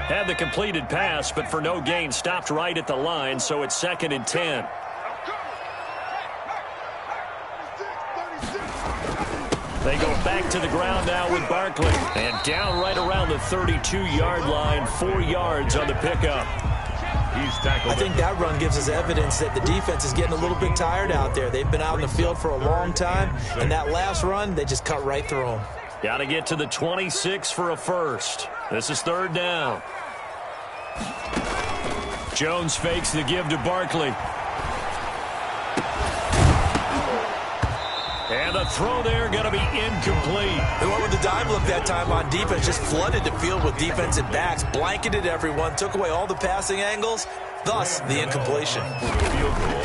Had the completed pass, but for no gain, stopped right at the line, so it's 2nd and 10. They go back to the ground now with Barkley. And down right around the 32-yard line, 4 yards on the pickup. He's tackled. I think that run gives us evidence that the defense is getting a little bit tired out there. They've been out in the field for a long time, and that last run, they just cut right through them. Got to get to the 26 for a first. This is 3rd down. Jones fakes the give to Barkley. And the throw there going to be incomplete. They went with the dime look that time on defense, just flooded the field with defensive backs, blanketed everyone, took away all the passing angles, thus the incompletion. Field goal,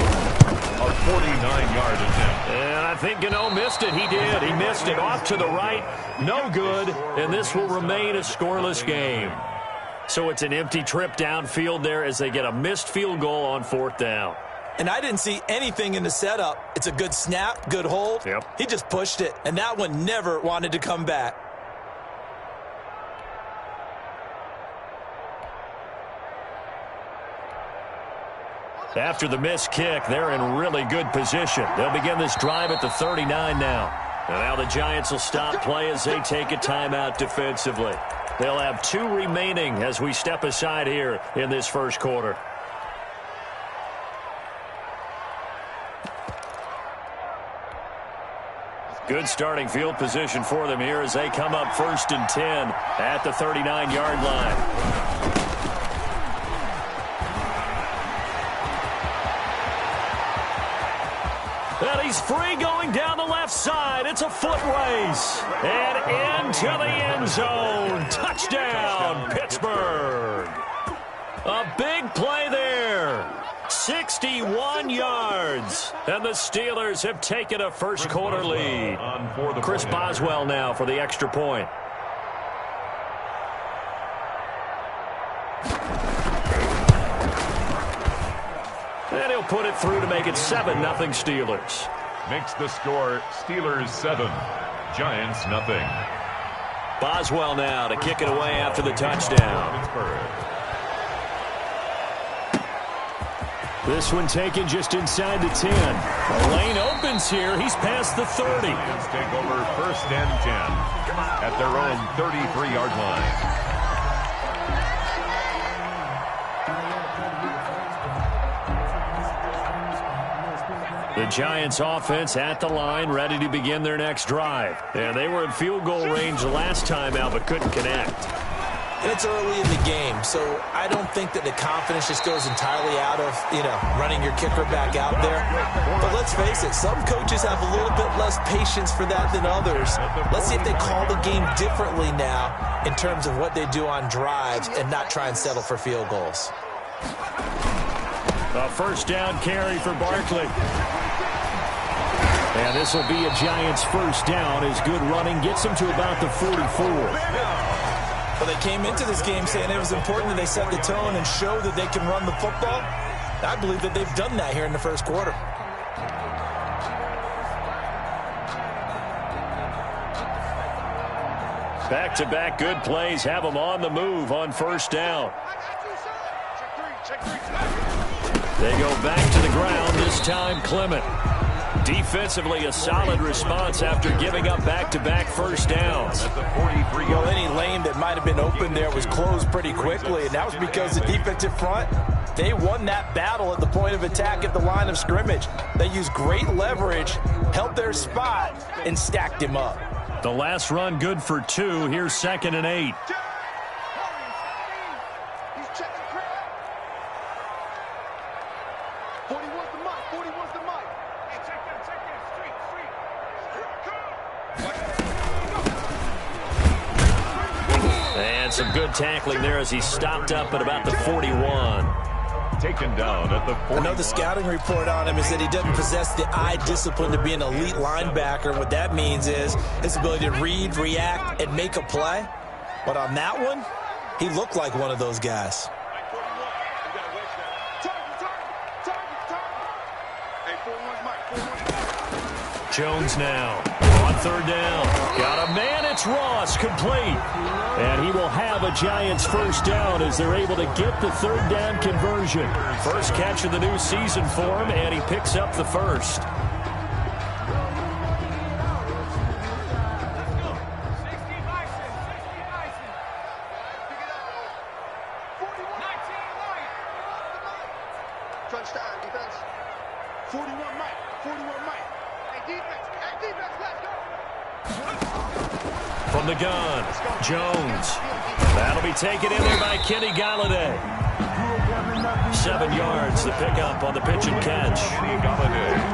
a 49-yard attempt. And I think Gano missed it. He did. He missed it off to the right. No good. And this will remain a scoreless game. So it's an empty trip downfield there as they get a missed field goal on 4th down. And I didn't see anything in the setup. It's a good snap, good hold. Yep. He just pushed it, and that one never wanted to come back. After the missed kick, they're in really good position. They'll begin this drive at the 39 now. And now the Giants will stop play as they take a timeout defensively. They'll have 2 remaining as we step aside here in this first quarter. Good starting field position for them here as they come up 1st and 10 at the 39-yard line. And he's free going down the left side. It's a foot race. And into the end zone. Touchdown, Pittsburgh. A big play there. 61 yards. And the Steelers have taken a first quarter lead. Chris Boswell now for the extra point. And he'll put it through to make it 7-0 Steelers. Makes the score Steelers 7, Giants nothing. Boswell now to kick it away after the touchdown. This one taken just inside the 10. The lane opens here. He's past the 30. Giants take over 1st and 10 at their own 33-yard line. The Giants offense at the line, ready to begin their next drive. And they were in field goal range the last time out, but couldn't connect. And it's early in the game, so I don't think that the confidence just goes entirely out of, running your kicker back out there. But let's face it, some coaches have a little bit less patience for that than others. Let's see if they call the game differently now in terms of what they do on drives and not try and settle for field goals. A 1st down carry for Barkley. And this will be a Giants 1st down as good running gets them to about the 44. Well, they came into this game saying it was important that they set the tone and show that they can run the football. I believe that they've done that here in the first quarter. Back-to-back good plays have them on the move on 1st down. They go back to the ground, this time Clement. Defensively, a solid response after giving up back-to-back 1st downs. Well, any lane that might have been open there was closed pretty quickly, and that was because the defensive front, they won that battle at the point of attack at the line of scrimmage. They used great leverage, held their spot, and stacked him up. The last run good for 2. Here's 2nd and 8. And some good tackling there as he stopped up at about the 41. Taken down at the 41. I know the scouting report on him is that he doesn't possess the eye discipline to be an elite linebacker. And what that means is his ability to read, react, and make a play. But on that one, he looked like one of those guys. Jones now. On third down, got a man, it's Ross, complete. And he will have a Giants first down as they're able to get the third down conversion. First catch of the new season for him, and he picks up the first. Touchdown, defense. 41 Mike. 41 Mike. Hey, defense. Hey, defense, let's go. From the gun, Jones. That'll be taken in there by Kenny Golladay. 7 yards, the pickup on the pitch and catch.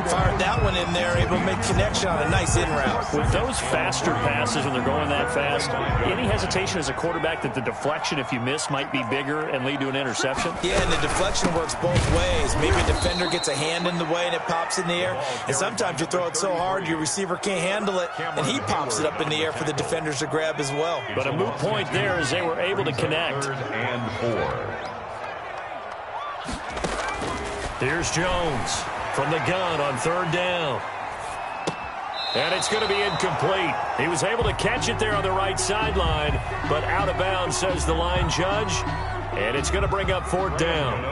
Fired that one in there, able to make connection on a nice in route. With those faster passes, when they're going that fast, any hesitation as a quarterback that the deflection, if you miss, might be bigger and lead to an interception? Yeah, and the deflection works both ways. Maybe a defender gets a hand in the way and it pops in the air. And sometimes you throw it so hard your receiver can't handle it, and he pops it up in the air for the defenders to grab as well. But a moot point there as they were able to connect. 3rd and 4. Here's Jones from the gun on third down. And it's going to be incomplete. He was able to catch it there on the right sideline, but out of bounds, says the line judge. And it's going to bring up 4th down.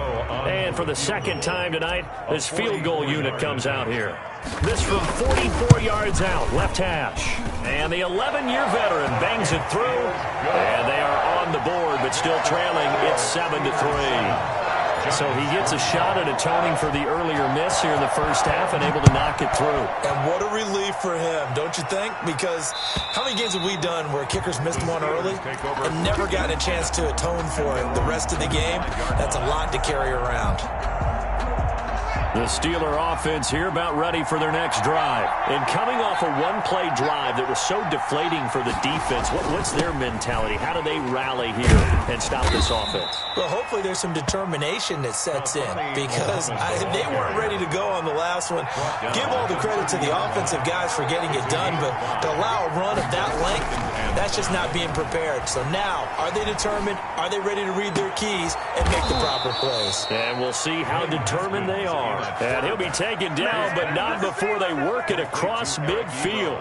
And for the second time tonight, this field goal unit comes out here. This from 44 yards out, left hash. And the 11-year veteran bangs it through. And they are on the board, but still trailing. It's 7-3. So he gets a shot at atoning for the earlier miss here in the first half and able to knock it through. And what a relief for him, don't you think? Because how many games have we done where kickers missed one early and never gotten a chance to atone for it the rest of the game? That's a lot to carry around. The Steeler offense here about ready for their next drive. And coming off a one-play drive that was so deflating for the defense, what's their mentality? How do they rally here and stop this offense? Well, hopefully there's some determination that sets in because they weren't ready to go on the last one. Give all the credit to the offensive guys for getting it done, but to allow a run of that length, that's just not being prepared. So now, are they determined? Are they ready to read their keys and make the proper plays? And we'll see how determined they are. And he'll be taken down, but not before they work it across midfield.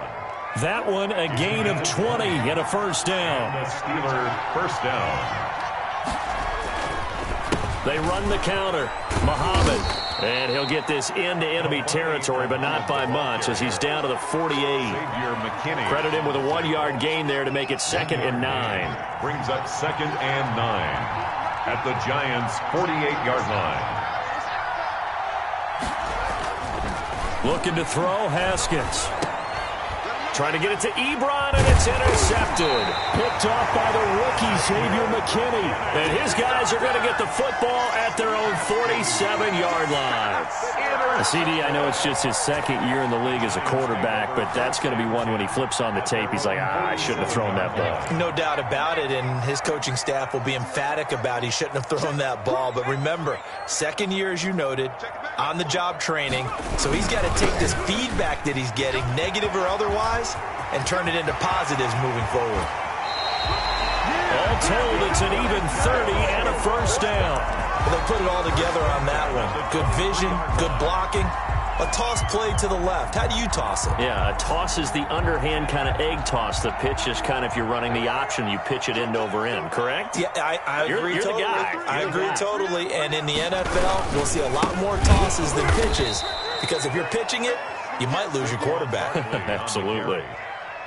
That one, a gain of 20 and a first down. The Steeler first down. They run the counter. Muhammad. And he'll get this into enemy territory, but not by much as he's down to the 48. McKinney. Credit him with a 1-yard gain there to make it 2nd and 9. Brings up 2nd and 9 at the Giants' 48-yard line. Looking to throw, Haskins. Trying to get it to Ebron, and it's intercepted. Picked off by the rookie, Xavier McKinney. And his guys are going to get the football at their own 47-yard line. CD, I know it's just his 2nd year in the league as a quarterback, but that's going to be one when he flips on the tape. He's like, I shouldn't have thrown that ball. No doubt about it, and his coaching staff will be emphatic about he shouldn't have thrown that ball. But remember, 2nd year, as you noted, on-the-job training. So he's got to take this feedback that he's getting, negative or otherwise, and turn it into positives moving forward. All told, it's an even 30 and a first down. Well, they put it all together on that one. Good vision, good blocking. A toss play to the left. How do you toss it? Yeah, a toss is the underhand kind of egg toss. The pitch is kind of, if you're running the option, you pitch it end over end, correct? Yeah, I agree you're totally. The guy. I agree totally. And in the NFL, we'll see a lot more tosses than pitches. Because if you're pitching it, you might lose your quarterback. Absolutely.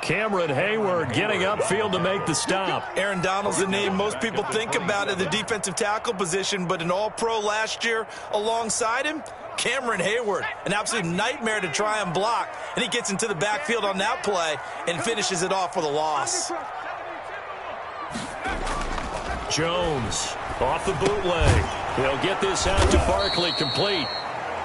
Cameron Hayward getting upfield to make the stop. Aaron Donald's the name most people think about at the defensive tackle position, but an all-pro last year alongside him, Cameron Hayward, an absolute nightmare to try and block. And he gets into the backfield on that play and finishes it off with a loss. Jones off the bootleg. He'll get this out to Barkley complete.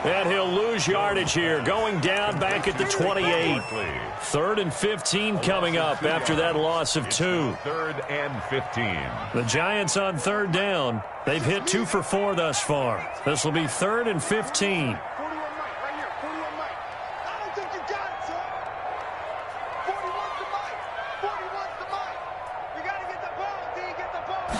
And he'll lose yardage here, going down back at the 28. 3rd and 15 coming up after that loss of 2. 3rd and 15. The Giants on 3rd down. They've hit 2 for 4 thus far. This will be 3rd and 15. 41 Mike, right here. 41 Mike. I don't think you got it, son. 41's the Mike. 41's the Mike. You got to get the ball, D. Get the ball.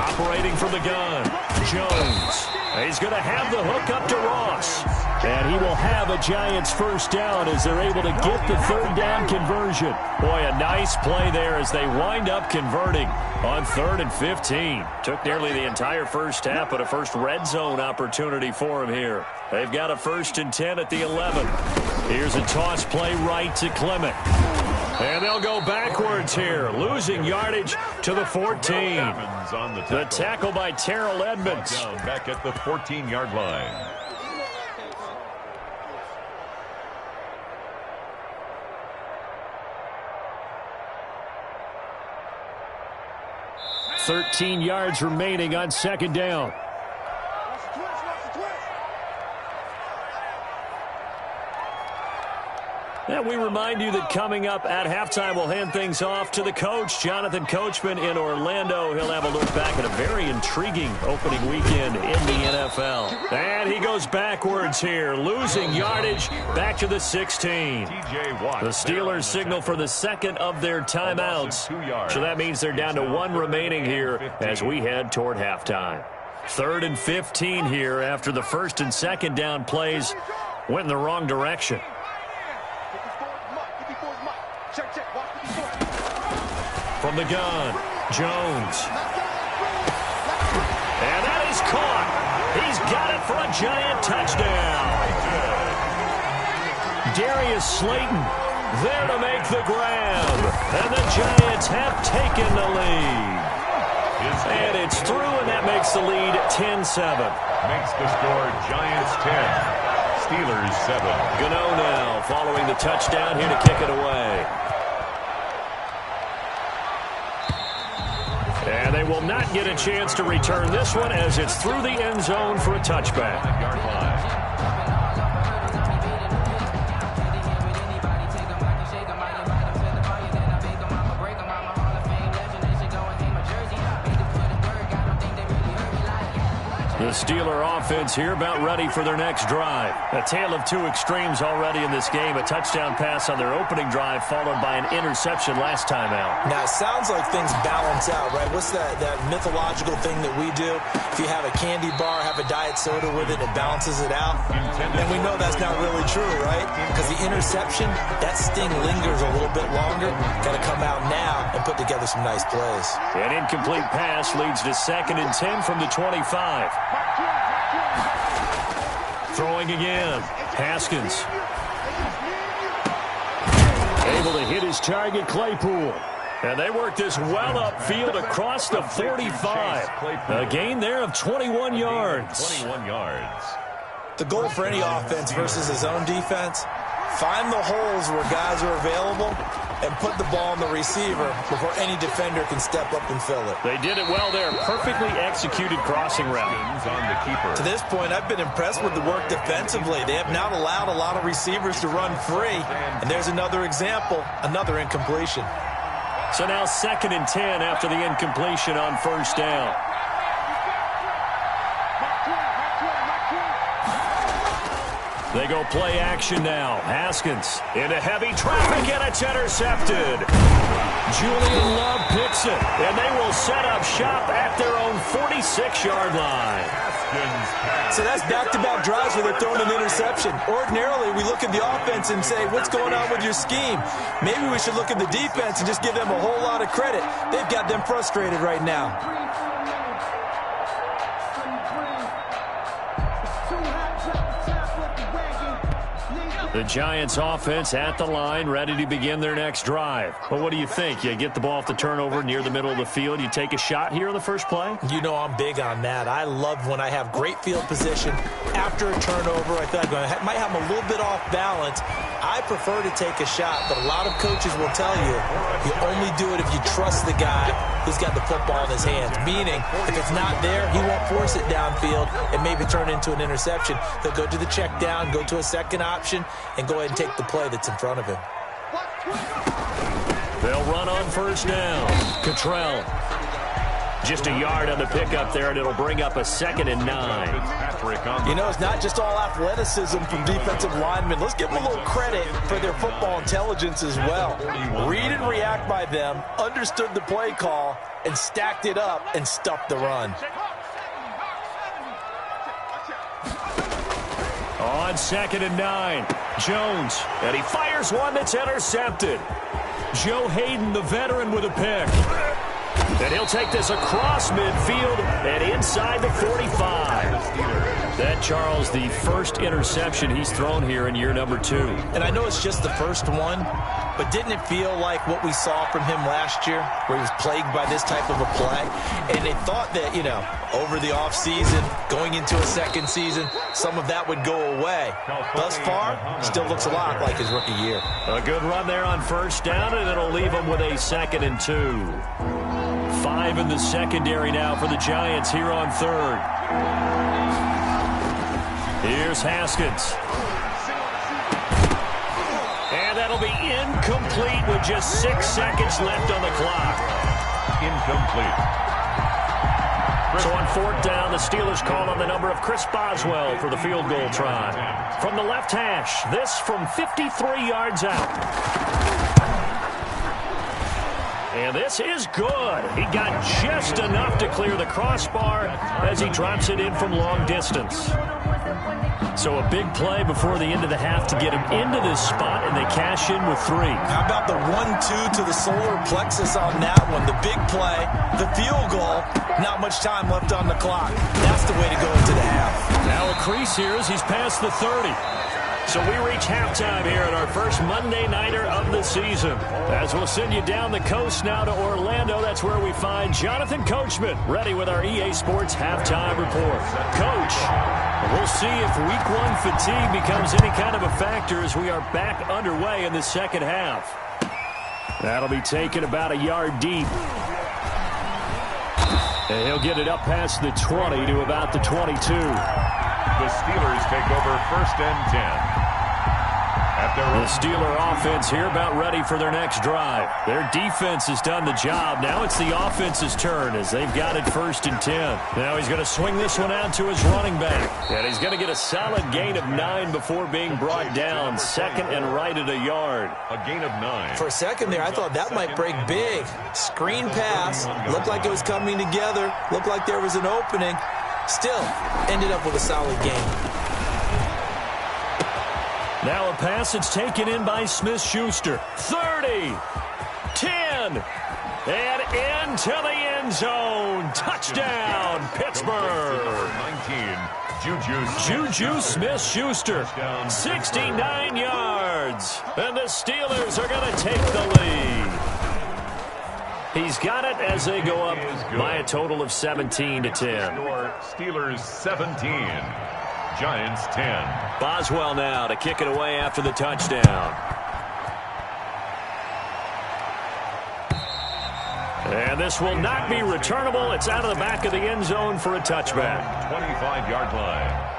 Operating from the gun, Jones. He's going to have the hook up to Ross. And he will have a Giants first down as they're able to get the third down conversion. Boy, a nice play there as they wind up converting on 3rd and 15. Took nearly the entire first half, but a first red zone opportunity for him here. They've got a 1st and 10 at the 11. Here's a toss play right to Clement. And they'll go backwards here, losing yardage to the 14. The tackle by Terrell Edmonds. Back at the 14-yard line. 13 yards remaining on 2nd down. And we remind you that coming up at halftime, we'll hand things off to the coach, Jonathan Coachman in Orlando. He'll have a look back at a very intriguing opening weekend in the NFL. And he goes backwards here, losing yardage back to the 16. The Steelers signal for the second of their timeouts. So that means they're down to 1 remaining here as we head toward halftime. 3rd and 15 here after the 1st and 2nd down plays went in the wrong direction. From the gun, Jones. And that is caught. He's got it for a Giant touchdown. Darius Slayton there to make the grab. And the Giants have taken the lead. And it's through, and that makes the lead 10-7. Makes the score Giants 10, Steelers 7. Gano now following the touchdown here to kick it away. And they will not get a chance to return this one as it's through the end zone for a touchback. Yard line. The Steeler offense here about ready for their next drive. A tale of 2 extremes already in this game. A touchdown pass on their opening drive followed by an interception last time out. Now, it sounds like things balance out, right? What's that mythological thing that we do? If you have a candy bar, have a diet soda with it, it balances it out. And we know that's not really true, right? Because the interception, that sting lingers a little bit longer. Got to come out now and put together some nice plays. An incomplete pass leads to 2nd and 10 from the 25. Throwing again. Haskins. Able to hit his target, Claypool. And they work this well upfield across the 45. A gain there of 21 yards. 21 yards. The goal for any offense versus his own defense, find the holes where guys are available and put the ball on the receiver before any defender can step up and fill it. They did it well there. Perfectly executed crossing route. On the keeper. To this point, I've been impressed with the work defensively. They have not allowed a lot of receivers to run free. And there's another example, another incompletion. So now 2nd and 10 after the incompletion on 1st down. They go play action now. Haskins into heavy traffic, and it's intercepted. Julian Love picks it, and they will set up shop at their own 46-yard line. So that's back-to-back drives where they're throwing an interception. Ordinarily, we look at the offense and say, what's going on with your scheme? Maybe we should look at the defense and just give them a whole lot of credit. They've got them frustrated right now. The Giants offense at the line, ready to begin their next drive. Well, what do you think? You get the ball off the turnover near the middle of the field. You take a shot here on the first play? You know I'm big on that. I love when I have great field position. After a turnover, I feel like I might have them a little bit off balance. I prefer to take a shot, but a lot of coaches will tell you, you only do it if you trust the guy who's got the football in his hands. Meaning, if it's not there, he won't force it downfield and maybe turn into an interception. He'll go to the check down, go to a second option, and go ahead and take the play that's in front of him. They'll run on 1st down. Cottrell. Just a yard on the pickup there, and it'll bring up a 2nd and 9. You know, it's not just all athleticism from defensive linemen. Let's give them a little credit for their football intelligence as well. Read and react by them, understood the play call, and stacked it up and stuffed the run. On 2nd and 9, Jones, and he fires one that's intercepted. Joe Hayden, the veteran, with a pick. And he'll take this across midfield and inside the 45. That, Charles, the first interception he's thrown here in year number 2. And I know it's just the first one, but didn't it feel like what we saw from him last year, where he was plagued by this type of a play? And they thought that, over the offseason, going into a second season, some of that would go away. Thus far, still looks a lot like his rookie year. A good run there on first down, and it'll leave him with a 2nd and 2. 5 in the secondary now for the Giants here on 3rd. Here's Haskins. And that'll be incomplete with just 6 seconds left on the clock. Incomplete. So on 4th down, the Steelers call on the number of Chris Boswell for the field goal try. From the left hash, this from 53 yards out. And this is good. He got just enough to clear the crossbar as he drops it in from long distance. So a big play before the end of the half to get him into this spot, and they cash in with 3. How about the 1-2 to the solar plexus on that one? The big play, the field goal, not much time left on the clock. That's the way to go into the half. Now a crease here as he's past the 30. So we reach halftime here at our first Monday Nighter of the season. As we'll send you down the coast now to Orlando, that's where we find Jonathan Coachman ready with our EA Sports Halftime Report. Coach, we'll see if Week 1 fatigue becomes any kind of a factor as we are back underway in the second half. That'll be taken about a yard deep. And he'll get it up past the 20 to about the 22. The Steelers take over 1st and 10. The Steeler offense here about ready for their next drive. Their defense has done the job. Now it's the offense's turn as they've got it 1st and 10. Now he's going to swing this one out to his running back. And he's going to get a solid gain of 9 before being brought down. 2nd and right at a yard. A gain of 9. For a second there, I thought that might break big. Screen pass. Looked like it was coming together. Looked like there was an opening. Still ended up with a solid game. Now a pass that's taken in by Smith-Schuster. 30, 10, and into the end zone. Touchdown, Pittsburgh. 19, Juju Smith-Schuster, 69 yards. And the Steelers are going to take the lead. He's got it as they go up by a total of 17 to 10. Steelers 17. Giants 10. Boswell now to kick it away after the touchdown. And this will not be returnable. It's out of the back of the end zone for a touchback. 25-yard line.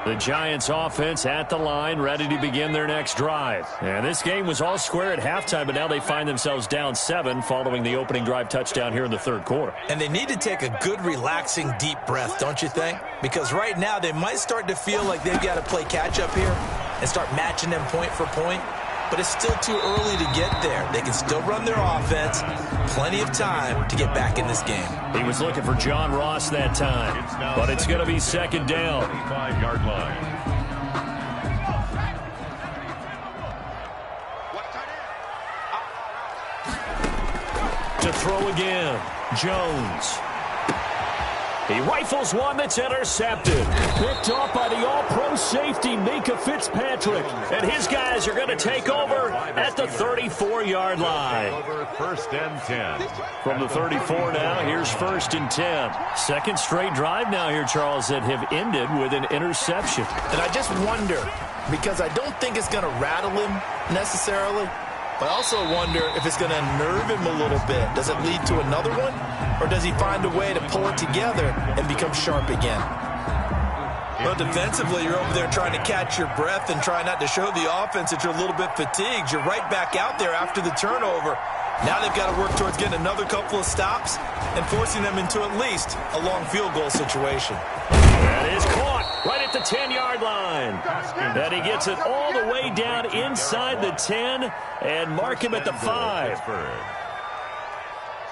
The Giants offense at the line, ready to begin their next drive. And this game was all square at halftime, but now they find themselves down 7 following the opening drive touchdown here in the 3rd quarter. And they need to take a good, relaxing, deep breath, don't you think? Because right now they might start to feel like they've got to play catch-up here and start matching them point for point. But it's still too early to get there. They can still run their offense. Plenty of time to get back in this game. He was looking for John Ross that time, but it's going to be 2nd down. 25-yard line. To throw again, Jones. He rifles one that's intercepted. Picked off by the all-pro safety, Minkah Fitzpatrick. And his guys are going to take over at the 34-yard line. Over 1st and 10. From the 34 now, here's 1st and 10. Second straight drive now here, Charles, that have ended with an interception. And I just wonder, because I don't think it's going to rattle him necessarily, but I also wonder if it's going to nerve him a little bit. Does it lead to another one? Or does he find a way to pull it together and become sharp again? Well, defensively, you're over there trying to catch your breath and try not to show the offense that you're a little bit fatigued. You're right back out there after the turnover. Now they've got to work towards getting another couple of stops and forcing them into at least a long field goal situation. That is caught right at the 10-yard line. And he gets it all the way down inside the 10 and mark him at the 5.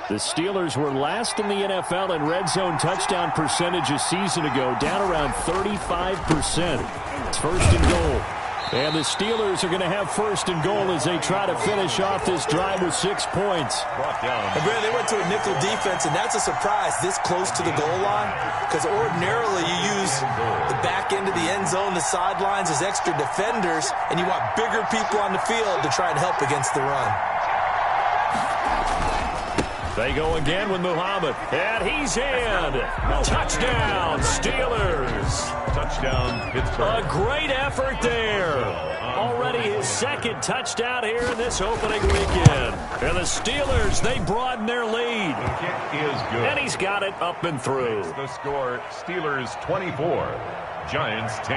The Steelers were last in the NFL in red zone touchdown percentage a season ago, down around 35%. It's first and goal. And the Steelers are going to have first and goal as they try to finish off this drive with 6 points. And Brad, they went to a nickel defense, and that's a surprise this close to the goal line, because ordinarily you use the back end of the end zone, the sidelines as extra defenders, and you want bigger people on the field to try and help against the run. They go again with Muhammad, and he's in. Touchdown, Steelers. Touchdown, Pittsburgh. A great effort there. Already his second touchdown here in this opening weekend. And the Steelers, they broaden their lead. The kick is good. And he's got it up and through. The score, Steelers 24, Giants 10.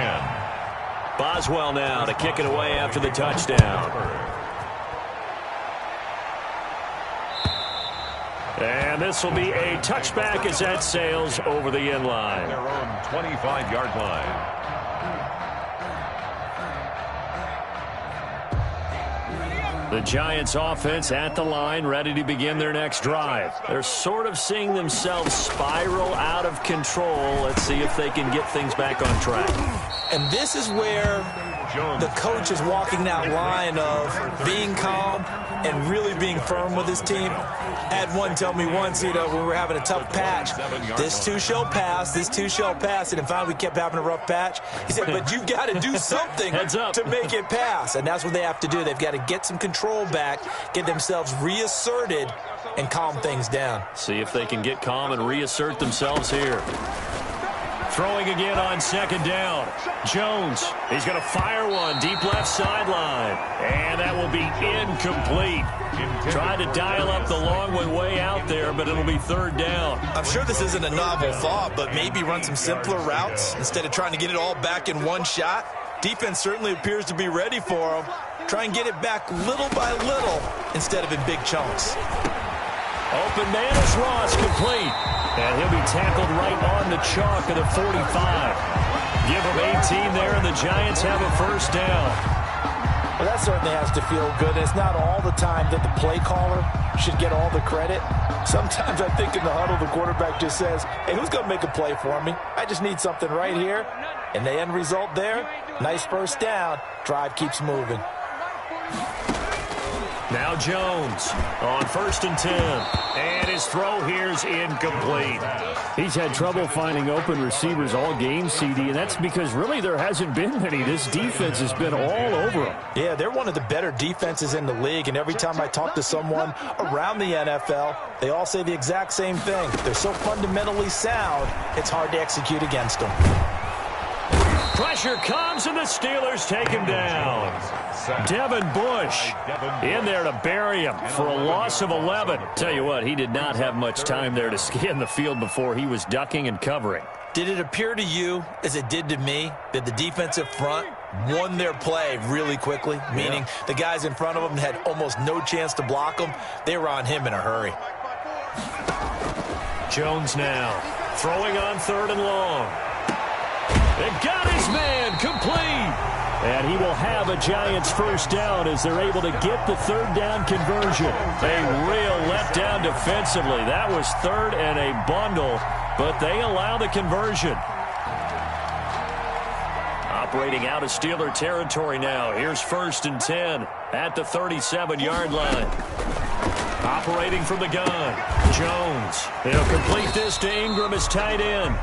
Boswell now to kick it away after the touchdown. And this will be a touchback as that sails over the end line. Their own 25-yard line. The Giants offense at the line, ready to begin their next drive. They're sort of seeing themselves spiral out of control. Let's see if they can get things back on track. And this is where the coach is walking that line of being calm and really being firm with his team. I had one tell me once, when we were having a tough patch, this too shall pass, this too shall pass. And finally we kept having a rough patch. He said, but you've got to do something to make it pass. And that's what they have to do. They've got to get some control back, get themselves reasserted, and calm things down. See if they can get calm and reassert themselves here. Throwing again on second down. Jones, he's going to fire one deep left sideline. And that will be incomplete. Tried to dial up the long one way out there, but it'll be third down. I'm sure this isn't a novel thought, but maybe run some simpler routes instead of trying to get it all back in one shot. Defense certainly appears to be ready for them. Try and get it back little by little instead of in big chunks. Open man is Ross, complete. And he'll be tackled right on the chalk of the 45. Give him 18 there, and the Giants have a first down. Well, that certainly has to feel good. It's not all the time that the play caller should get all the credit. Sometimes I think in the huddle, the quarterback just says, hey, who's going to make a play for me? I just need something right here. And the end result there, nice first down. Drive keeps moving. Now Jones on 1st and 10. And his throw here's incomplete. He's had trouble finding open receivers all game, CD, and that's because really there hasn't been many. This defense has been all over them. Yeah, they're one of the better defenses in the league, and every time I talk to someone around the NFL, they all say the exact same thing. They're so fundamentally sound, it's hard to execute against them. Pressure comes, and the Steelers take him down. Devin Bush in there to bury him for a loss of 11. Tell you what, he did not have much time there to scan the field before he was ducking and covering. Did it appear to you, as it did to me, that the defensive front won their play really quickly? Meaning the guys in front of them had almost no chance to block them. They were on him in a hurry. Jones now throwing on 3rd and long. And got his man complete. And he will have a Giants first down as they're able to get the 3rd down conversion. A real letdown defensively. That was 3rd and a bundle, but they allow the conversion. Operating out of Steeler territory now. Here's 1st and 10 at the 37-yard line. Operating from the gun. Jones. He'll complete this to Ingram as tight end.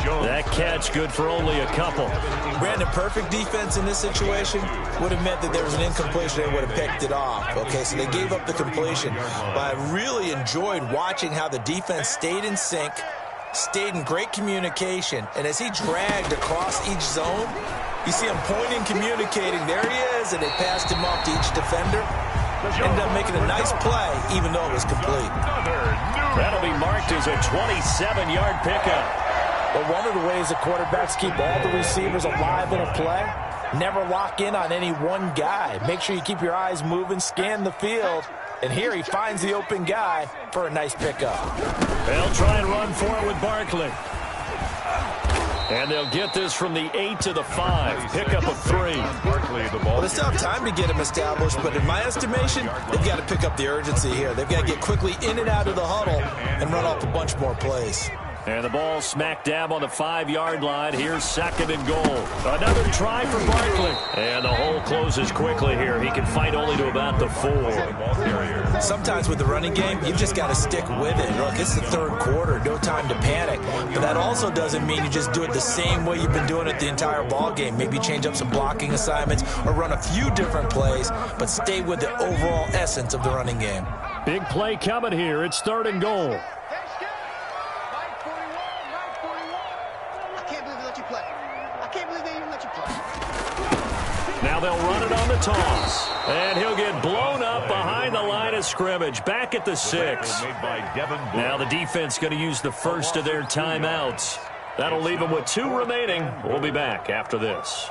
That catch good for only a couple. Brandon, perfect defense in this situation would have meant that there was an incompletion. They would have picked it off. Okay, so they gave up the completion. But I really enjoyed watching how the defense stayed in sync, stayed in great communication. And as he dragged across each zone, you see him pointing, communicating. There he is, and they passed him off to each defender. Ended up making a nice play, even though it was complete. That'll be marked as a 27-yard pickup. But one of the ways the quarterbacks keep all the receivers alive in a play, never lock in on any one guy. Make sure you keep your eyes moving, scan the field. And here he finds the open guy for a nice pickup. They'll try and run for it with Barkley. And they'll get this from the 8 to the 5. Pickup of 3. Well, they still have time to get him established, but in my estimation, they've got to pick up the urgency here. They've got to get quickly in and out of the huddle and run off a bunch more plays. And the ball smack dab on the 5-yard line. Here's 2nd and goal. Another try for Barkley. And the hole closes quickly here. He can fight only to about the 4. Sometimes with the running game, you've just got to stick with it. Look, it's the 3rd quarter. No time to panic. But that also doesn't mean you just do it the same way you've been doing it the entire ball game. Maybe change up some blocking assignments or run a few different plays, but stay with the overall essence of the running game. Big play coming here. It's 3rd and goal. Now they'll run it on the toss. And he'll get blown up behind the line of scrimmage. Back at the 6. Now the defense going to use the first of their timeouts. That'll leave them with 2 remaining. We'll be back after this.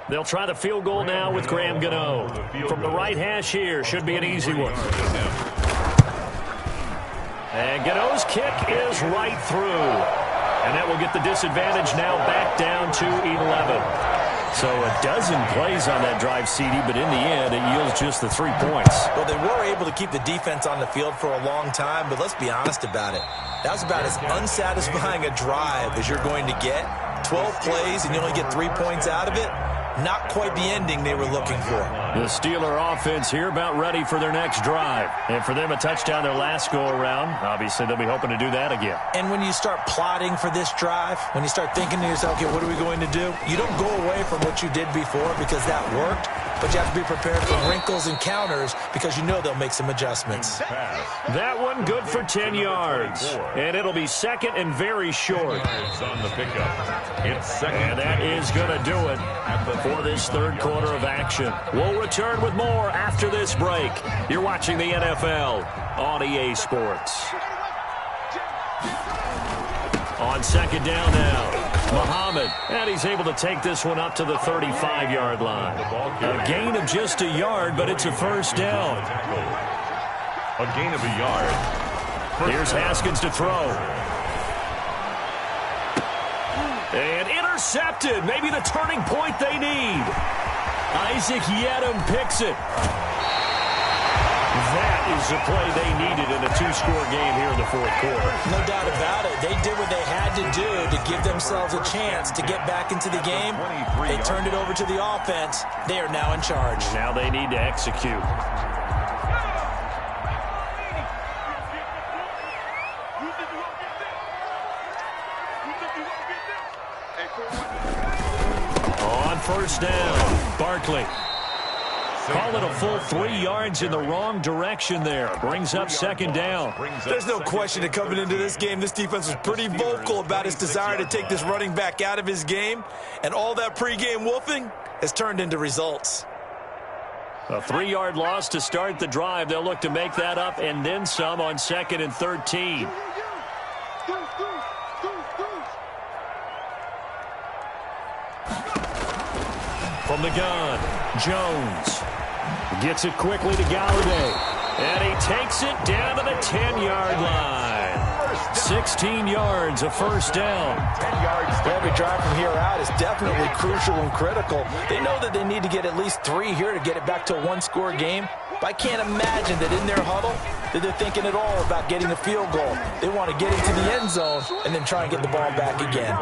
They'll try the field goal now with Graham Gano. From the right hash here, should be an easy one. And Gano's kick is right through. And that will get the disadvantage now back down to 11. So a dozen plays on that drive, CD, but in the end, it yields just the 3 points. Well, they were able to keep the defense on the field for a long time, but let's be honest about it. That was about as unsatisfying a drive as you're going to get. 12 plays and you only get 3 points out of it. Not quite the ending they were looking for. The Steeler offense here about ready for their next drive. And for them, a touchdown their last go-around. Obviously, they'll be hoping to do that again. And when you start plotting for this drive, when you start thinking to yourself, okay, what are we going to do? You don't go away from what you did before because that worked, but you have to be prepared for wrinkles and counters because you know they'll make some adjustments. That one good for 10 yards. And it'll be 2nd and very short. On the pickup. It's 2nd. And that is going to do it for this 3rd quarter of action. We'll return with more after this break. You're watching the NFL on EA Sports. On 2nd down now, Muhammad. And he's able to take this one up to the 35-yard line. A gain of just a yard, but it's a 1st down. A gain of a yard. Here's Haskins to throw. And intercepted. Maybe the turning point they need. Isaac Yiadom picks it. That is the play they needed in a 2-score game here in the 4th quarter. No doubt about it. They did what they had to do to give themselves a chance to get back into the game. They turned it over to the offense. They are now in charge. Now they need to execute. On 1st down, Barkley. Call it a full 3 yards in the wrong direction there. Brings up 2nd down. There's no question that coming into this game, this defense was pretty vocal about its desire to take this running back out of his game. And all that pregame wolfing has turned into results. A 3-yard loss to start the drive. They'll look to make that up and then some on 2nd and 13. From the gun, Jones gets it quickly to Galladay. And he takes it down to the 10-yard line. 16 yards, a 1st down. 10 yards. Every drive from here out is definitely crucial and critical. They know that they need to get at least 3 here to get it back to a 1-score game. But I can't imagine that in their huddle that they're thinking at all about getting the field goal. They want to get into the end zone and then try and get the ball back again.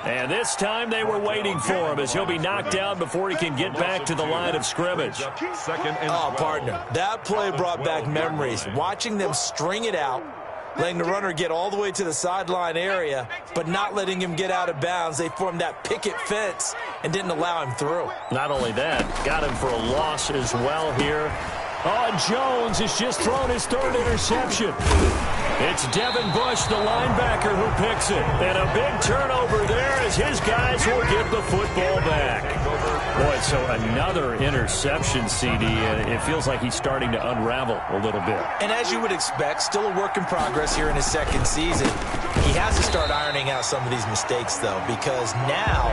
And this time they were waiting for him as he'll be knocked down before he can get back to the line of scrimmage. Oh, partner, that play brought back memories. Watching them string it out, letting the runner get all the way to the sideline area, but not letting him get out of bounds. They formed that picket fence and didn't allow him through. Not only that, got him for a loss as well here. Oh, Jones has just thrown his 3rd interception. It's Devin Bush, the linebacker, who picks it. And a big turnover there as his guys will get the football back. Boy, so another interception, CD, and it feels like he's starting to unravel a little bit. And as you would expect, still a work in progress here in his second season. He has to start ironing out some of these mistakes, though, because now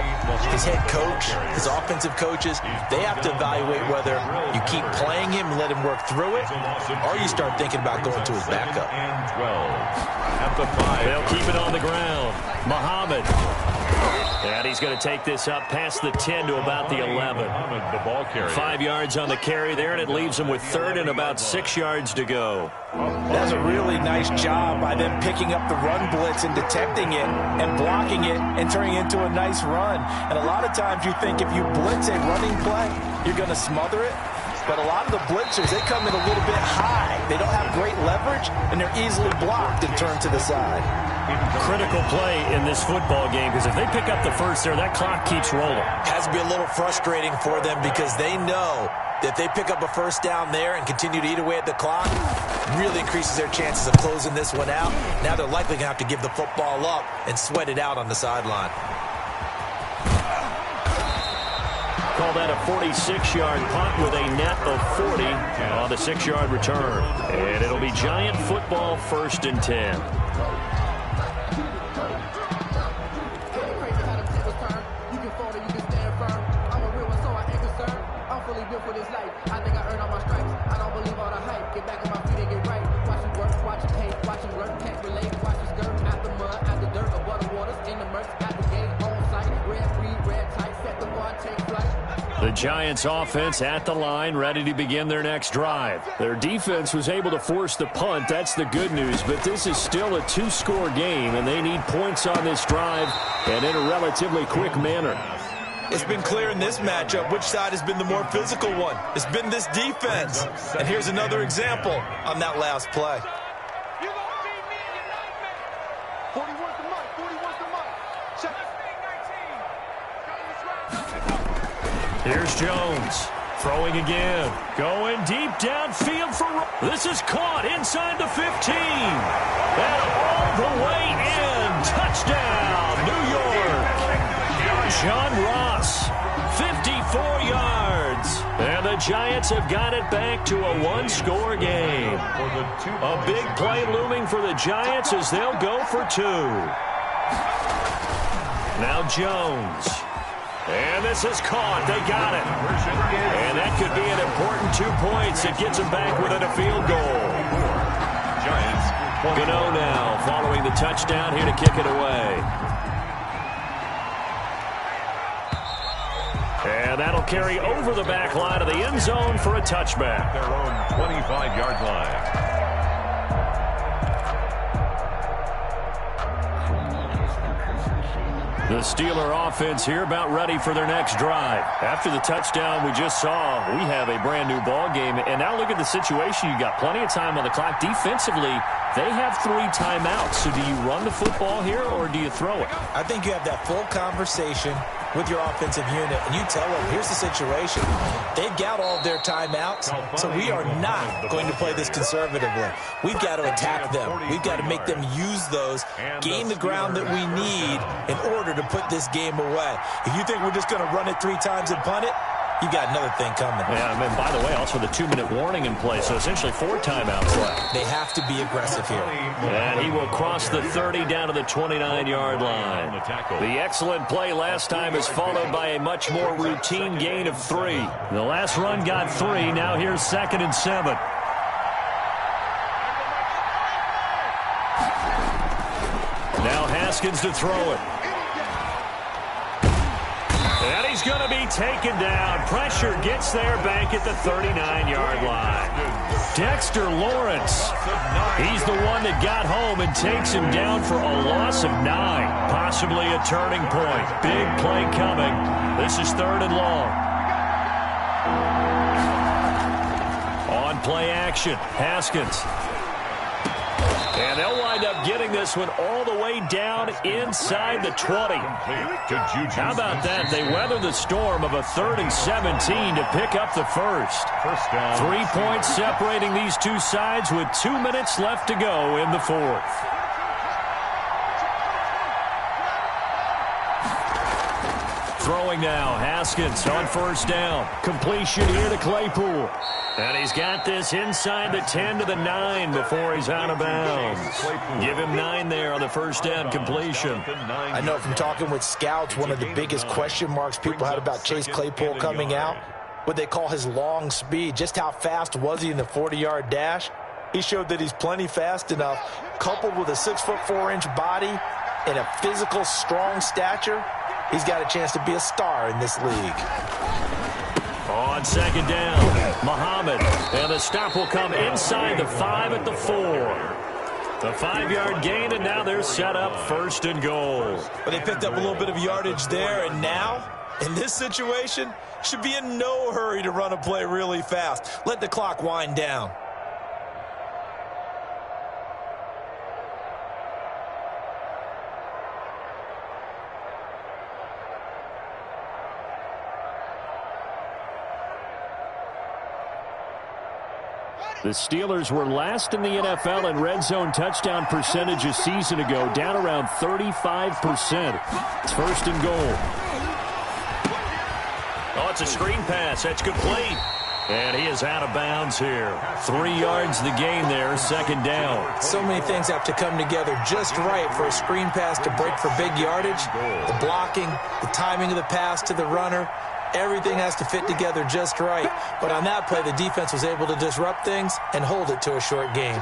his head coach, his offensive coaches, they have to evaluate whether you keep playing him and let him work through it, or you start thinking about going to his backup. And 12 at the 5. They'll keep it on the ground. Muhammad. And he's going to take this up past the 10 to about the 11. The ball carrier. 5 yards on the carry there, and it leaves him with third and about 6 yards to go. That's a really nice job by them picking up the run blitz and detecting it and blocking it and turning it into a nice run. And a lot of times you think if you blitz a running play, you're going to smother it. But a lot of the blitzers, they come in a little bit high. They don't have great leverage, and they're easily blocked and turned to the side. Critical play in this football game, because if they pick up the first there, that clock keeps rolling. Has to be a little frustrating for them because they know that if they pick up a first down there and continue to eat away at the clock, really increases their chances of closing this one out. Now they're likely going to have to give the football up and sweat it out on the sideline. Call that a 46-yard punt with a net of 40 on the 6-yard return. And it'll be Giant football, 1st and 10. The Giants offense at the line, ready to begin their next drive. Their defense was able to force the punt. That's the good news, but this is still a 2-score game, and they need points on this drive and in a relatively quick manner. It's been clear in this matchup which side has been the more physical one. It's been this defense. And here's another example on that last play. You gonna beat me in your nightmare. 41's the money. 41's the money. Check it. Here's Jones. Throwing again. Going deep downfield for... This is caught inside the 15. And all the way in. Touchdown, New York. John Ross, 54 yards. And the Giants have got it back to a 1-score game. A big play looming for the Giants as they'll go for 2. Now Jones. And this is caught. They got it. And that could be an important 2 points. It gets them back within a field goal. Giants. Gano now following the touchdown here to kick it away. And that'll carry over the back line of the end zone for a touchback. Their own 25-yard line. The Steeler offense here about ready for their next drive. After the touchdown we just saw, we have a brand new ball game. And now look at the situation. You got plenty of time on the clock. Defensively, they have 3 timeouts. So do you run the football here or do you throw it? I think you have that full conversation with your offensive unit, and you tell them, here's the situation. They've got all of their timeouts, so we are not going to play this conservatively. We've got to attack them. We've got to make them use those, gain the ground that we need in order to put this game away. If you think we're just going to run it 3 times and punt it, you got another thing coming. Yeah, and by the way, also the 2-minute warning in play, so essentially 4 timeouts left. They have to be aggressive here. And he will cross the 30 down to the 29-yard line. The excellent play last time is followed by a much more routine gain of 3. The last run got 3. Now here's 2nd and 7. Now Haskins to throw it. And he's going to be taken down. Pressure gets there back at the 39-yard line. Dexter Lawrence. He's the one that got home and takes him down for a loss of 9. Possibly a turning point. Big play coming. This is 3rd and long. On play action, Haskins. And they'll wind up getting this one all the way down inside the 20. How about that? They weather the storm of a 3rd and 17 to pick up the first. 3 points separating these two sides with 2 minutes left to go in the 4th. throwing now. Haskins on first down. Completion here to Claypool. And he's got this inside the 10 to the 9 before he's out of bounds. Give him 9 there on the first down completion. I know from talking with scouts, one of the biggest question marks people had about Chase Claypool coming out, what they call his long speed. Just how fast was he in the 40-yard dash? He showed that he's plenty fast enough, coupled with a 6'4" body and a physical, strong stature. He's got a chance to be a star in this league. On second down, Muhammad, and the stop will come inside the 5 at the 4. The 5-yard gain, and now they're set up first and goal. But they picked up a little bit of yardage there, and now, in this situation, should be in no hurry to run a play really fast. Let the clock wind down. The Steelers were last in the NFL in red zone touchdown percentage a season ago, down around 35%. It's first and goal. Oh, it's a screen pass. That's complete. And he is out of bounds here. 3 yards the gain there, second down. So many things have to come together just right for a screen pass to break for big yardage. The blocking, the timing of the pass to the runner. Everything has to fit together just right. But on that play, the defense was able to disrupt things and hold it to a short gain.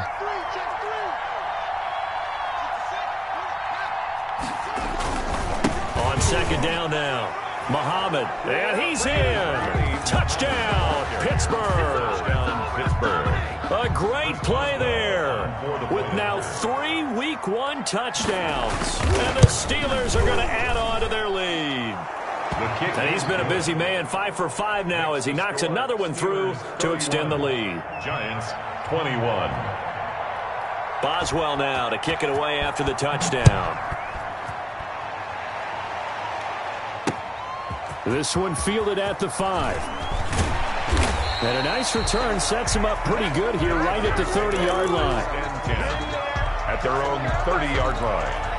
On second down now, Muhammad, and he's in. Touchdown, Pittsburgh. A great play there with now 3 Week 1 touchdowns. And the Steelers are going to add on to their lead. And he's been a busy man, 5 for 5 now as he knocks another one through to extend the lead. Giants 21. Boswell now to kick it away after the touchdown. This one fielded at the 5. And a nice return sets him up pretty good here right at the 30-yard line. At their own 30-yard line.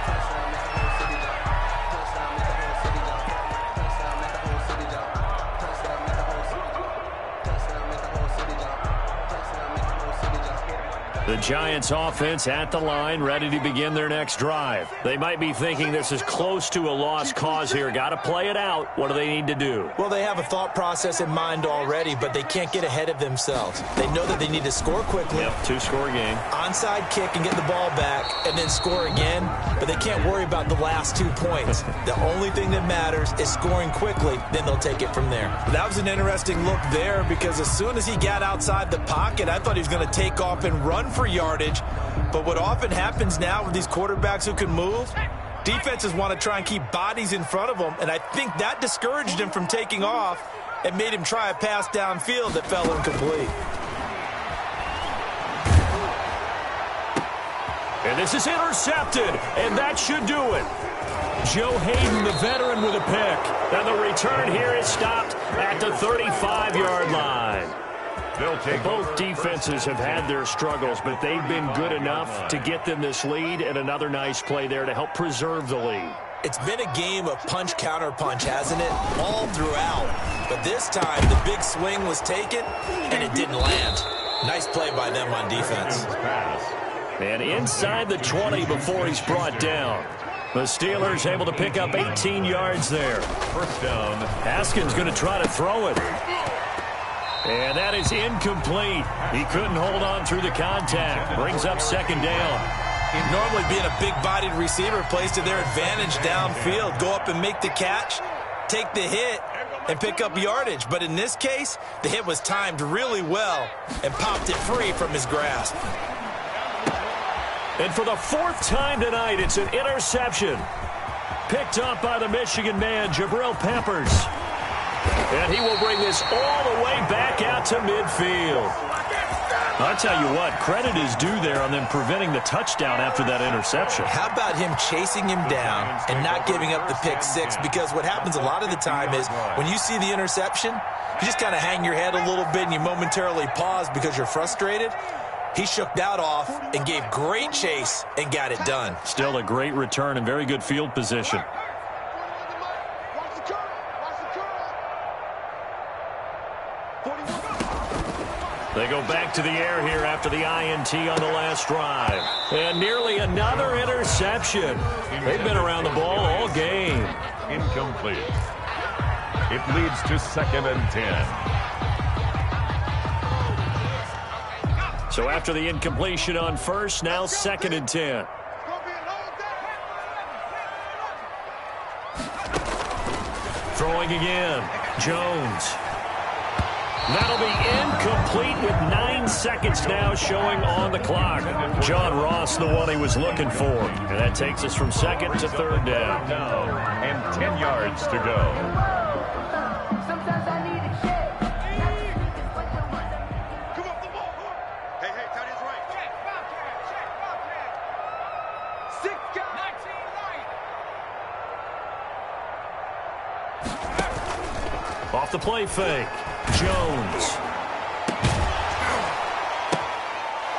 The Giants offense at the line, ready to begin their next drive. They might be thinking this is close to a lost cause here. Got to play it out. What do they need to do? Well, they have a thought process in mind already, but they can't get ahead of themselves. They know that they need to score quickly. Yep, 2-score game. Onside kick and get the ball back and then score again, but they can't worry about the last 2 points. The only thing that matters is scoring quickly, then they'll take it from there. That was an interesting look there because as soon as he got outside the pocket, I thought he was going to take off and run for yardage. But what often happens now with these quarterbacks who can move, defenses want to try and keep bodies in front of them, and I think that discouraged him from taking off and made him try a pass downfield that fell incomplete. And this is intercepted, and that should do it. Joe Hayden, the veteran, with a pick. And the return here is stopped at the 35-yard line. Both defenses have had their struggles, but they've been good enough to get them this lead, and another nice play there to help preserve the lead. It's been a game of punch-counter-punch, hasn't it? All throughout. But this time, the big swing was taken, and it didn't land. Nice play by them on defense. And inside the 20 before he's brought down. The Steelers able to pick up 18 yards there. First down. Haskins going to try to throw it. And that is incomplete. He couldn't hold on through the contact. Brings up second down. Normally being a big-bodied receiver plays to their advantage downfield. Go up and make the catch, take the hit, and pick up yardage. But in this case, the hit was timed really well and popped it free from his grasp. And for the 4th time tonight, it's an interception. Picked up by the Michigan man, Jabril Peppers. And he will bring this all the way back out to midfield. I'll tell you what, credit is due there on them preventing the touchdown after that interception. How about him chasing him down and not giving up the pick six? Because what happens a lot of the time is when you see the interception, you just kind of hang your head a little bit and you momentarily pause because you're frustrated. He shook that off and gave great chase and got it done. Still a great return and very good field position. They go back to the air here after the INT on the last drive. And nearly another interception. They've been around the ball all game. Incomplete. It leads to 2nd and 10. So after the incompletion on first, now 2nd and 10. Throwing again. Jones. That'll be incomplete with 9 seconds now showing on the clock. John Ross, the one he was looking for. And that takes us from 2nd to 3rd down. And 10 yards to go. Off the play fake. Jones.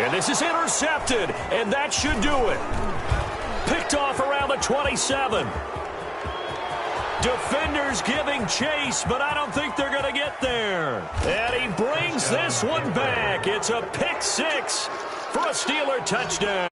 And this is intercepted, and that should do it. Picked off around the 27. Defenders giving chase, but I don't think they're going to get there. And he brings this one back. It's a pick 6 for a Steeler touchdown.